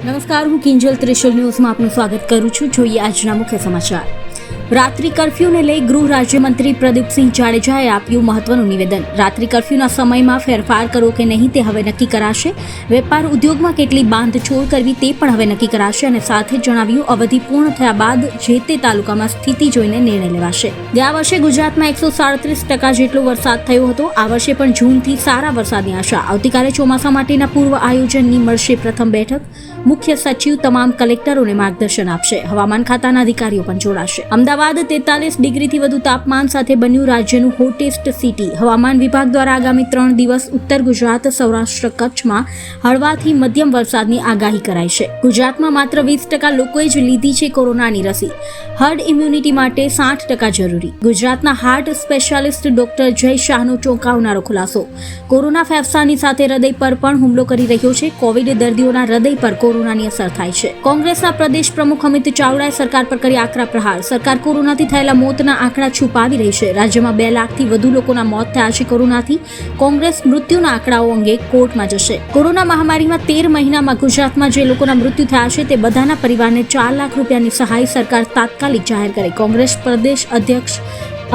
નમસ્કાર, હું કિંજલ ત્રિશુલ ન્યૂઝમાં આપનું સ્વાગત કરું છું. જોઈએ આજના મુખ્ય સમાચાર. રાત્રિ કર્ફ્યુને લઈ ગૃહ રાજ્યમંત્રી પ્રદીપસિંહ જાડેજાએ આપ્યું મહત્વનું નિવેદન. રાત્રિ કર્ફ્યુના સમયમાં ફેરફાર કરવો કે નહીં તે હવે નક્કી કરાશે. વેપાર ઉદ્યોગમાં કેટલી બાંધછોડ કરવી તે પણ હવે નક્કી કરાશે અને સાથે જ જણાવ્યું, અવધિ પૂર્ણ થયા બાદ જે તે તાલુકામાં સ્થિતિ જોઈને નિર્ણય લેવાશે. ગયા વર્ષે ગુજરાતમાં 137% જેટલો વરસાદ થયો હતો. આ વર્ષે પણ જૂનથી સારા વરસાદની આશા. આવતીકાલે ચોમાસા માટેના પૂર્વ આયોજનની મળશે પ્રથમ બેઠક. મુખ્ય સચિવ તમામ કલેક્ટરોને માર્ગદર્શન આપશે. હવામાન ખાતાના અધિકારીઓ પણ જોડાશે. અમદાવાદ 43 ડિગ્રીથી વધુ તાપમાન સાથે બન્યું રાજ્યનું હોટેસ્ટ સિટી. હવામાન વિભાગ દ્વારા આગામી 3 દિવસ ઉત્તર ગુજરાત, સૌરાષ્ટ્ર, કચ્છમાં હળવાથી મધ્યમ વરસાદની આગાહી કરાઈ છે. ગુજરાતમાં માત્ર 20% લોકોએ જ લીધી છે કોરોનાની રસી. હર્ડ ઇમ્યુનિટી માટે 60% જરૂરી. ગુજરાતના હાર્ટ સ્પેશિયાલિસ્ટ ડોક્ટર જય શાહનો ચોંકાવનારો ખુલાસો. કોરોના ફેફસાની સાથે હૃદય પર પણ હુમલો કરી રહ્યો છે. કોવિડ દર્દીઓના હૃદય પર કોરોનાની અસર થાય છે. કોંગ્રેસના પ્રદેશ પ્રમુખ અમિત ચાવડાએ સરકાર પર કરી આકરા પ્રહાર. સરકાર કોરોનાથી થયેલા મોતના આંકડા છુપાવી રહી છે. રાજ્યમાં 2 લાખથી વધુ લોકોના મોત થયા છે કોરોનાથી. કોંગ્રેસ મૃત્યુના આંકડાઓ અંગે કોર્ટમાં જશે. કોરોના મહામારીમાં 13 મહિનામાં ગુજરાતમાં જે લોકોના મૃત્યુ થયા છે તે બધાના પરિવારને 4 લાખ રૂપિયાની સહાય સરકાર તાત્કાલિક જાહેર કરે. કોંગ્રેસ પ્રદેશ અધ્યક્ષ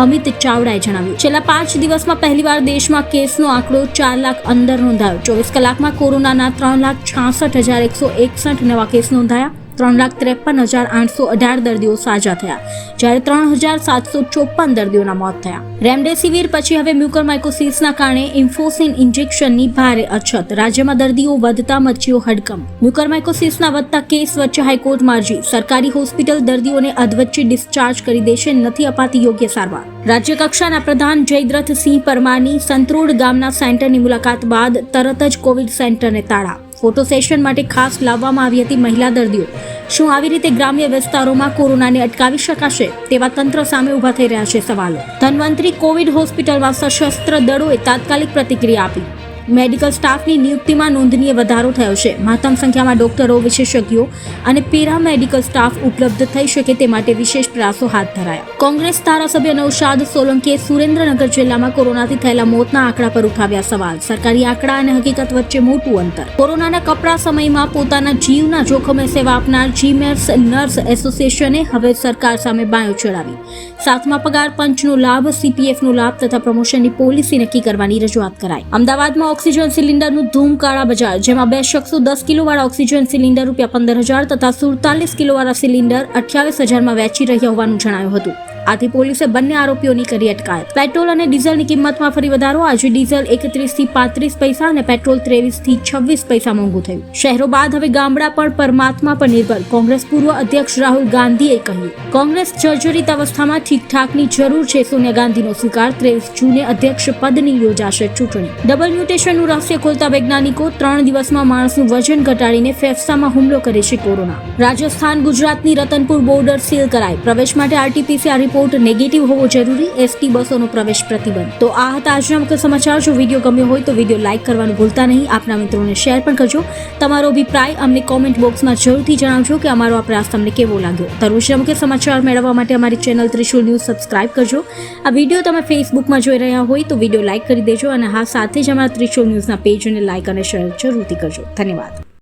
અમિત ચાવડાએ જણાવ્યું, છેલ્લા 5 દિવસમાં પહેલીવાર દેશમાં કેસનો આંકડો 4 લાખ અંદર નોંધાયો. 24 કલાકમાં કોરોનાના 3,66,161 નવા કેસ નોંધાયા. 3,53,818 દર્દીઓ સાજા થયા, જ્યારે 3,754 દર્દીઓના મોત થયા. રેમડેસિવિર પછી હવે મ્યુકોરમાઇકોસિસના કારણે ઇન્ફોસિન ઇન્જેક્શનની ભારે અછત. રાજ્યમાં દર્દીઓ વધતા મચ્યો હડકંપ. મ્યુકોરમાઇકોસિસના વધતા કેસ વચ્ચે હાઈકોર્ટમાં અરજી. સરકારી હોસ્પિટલ દર્દીઓને અધવચ્ચે ડિસ્ચાર્જ કરી દેશે, નથી અપાતી યોગ્ય સારવાર. રાજ્ય કક્ષાના પ્રધાન જયદ્રથસિંહ પરમારની સંતરોડ ગામના સેન્ટરની મુલાકાત બાદ તરત જ કોવિડ સેન્ટરને તાળા. ફોટો સેશન માટે ખાસ લાવવામાં આવી હતી મહિલા દર્દીઓ. શું આવી રીતે ગ્રામ્ય વિસ્તારોમાં કોરોનાને અટકાવી શકાશે? તેવા તંત્ર સામે ઉભા થઈ રહ્યા છે સવાલો. ધન્વંતરી કોવિડ હોસ્પિટલમાં સશસ્ત્ર દળોએ તાત્કાલિક પ્રતિક્રિયા આપી. મેડિકલ સ્ટાફની નિયુક્તિમાં નોંધનીય વધારો થયો છે. મહત્તમ સંખ્યામાં ડોક્ટરો, વિશેષજ્ઞો અને પેરામેડિકલ સ્ટાફ ઉપલબ્ધ થઈ શકે તે માટે વિશેષ પ્રયાસો હાથ ધરાયા. કોંગ્રેસ ધારાસભ્ય નૌશાદ સોલંકીએ સુરેન્દ્રનગર જિલ્લામાં કોરોનાથી થયેલા મોતના આંકડા પર ઉઠાવ્યા સવાલ. સરકારી આંકડા અને હકીકત વચ્ચે મોટું અંતર. કોરોનાના કપરા સમયમાં પોતાના જીવના જોખમે સેવા આપનાર જીમેર્સ નર્સ એસોસિએશને હવે સરકાર સામે બાયો ચડાવી. 7મા પગાર પંચનો લાભ, CPFનો લાભ તથા પ્રમોશનની પોલિસી નક્કી કરવાની રજૂઆત કરાઈ. અમદાવાદમાં ઓક્સિજન સિલિન્ડરનું ધૂમ કાળા બજાર, જેમાં 2 શખ્સો 10 કિલોવાળા ઓક્સિજન સિલિન્ડર ₹15,000 તથા 47 કિલોવાળા સિલિન્ડર 28,000માં વેચી રહ્યા હોવાનું જણાયું હતું. આથી પોલીસે બંને આરોપીઓની કરી અટકાયત. પેટ્રોલ અને ડીઝલની કિંમતમાં ફરી વધારો. આજે ડીઝલ 31 થી 35 પૈસા અને પેટ્રોલ 23 થી 26 પૈસા મોંઘું થયું. શહેરો બાદ હવે ગામડા પણ પરમાત્મા પર નિર્ભર. કોંગ્રેસ પૂર્વ અધ્યક્ષ રાહુલ ગાંધીએ કહ્યું, કોંગ્રેસ જર્જરિત અવસ્થામાં ઠીકઠાકની જરૂર છે. સોનિયા ગાંધીનો સ્વીકાર. 23 જૂને અધ્યક્ષ પદની યોજાશે ચૂંટણી. ડબલ મ્યુટેશનનું રહસ્ય ખોલતા વૈજ્ઞાનિકો 3 દિવસમાં માણસનું વજન ઘટાડીને ફેફસામાં હુમલો કરે છે કોરોના. રાજસ્થાન ગુજરાતની રતનપુર બોર્ડર સીલ કરાય. પ્રવેશ માટે RT-PCR રિપોર્ટ નેગેટિવ હોવો જરૂરી. ST બસોનો પ્રવેશ પ્રતિબંધ. તો આ હતા આજના મુખ્ય સમાચાર. જો વિડીયો ગમ્યો હોય તો વિડીયો લાઇક કરવાનું ભૂલતા નહીં. આપના મિત્રોને શેર પણ કરજો. તમારો અભિપ્રાય અમને કોમેન્ટ બોક્સમાં જરૂરથી જણાવજો કે અમારો આ પ્રયાસ તમને કેવો લાગ્યો. દરરોજના મુખ્ય સમાચાર મેળવવા માટે અમારી ચેનલ ત્રિશુલ ન્યૂઝ સબસ્ક્રાઇબ કરજો. આ વિડીયો તમે ફેસબુકમાં જોઈ રહ્યા હોય તો વિડીયો લાઇક કરી દેજો અને હા, સાથે જ અમારા ત્રિશુલ ન્યૂઝના પેજને લાઇક અને શેર જરૂરથી કરજો. ધન્યવાદ.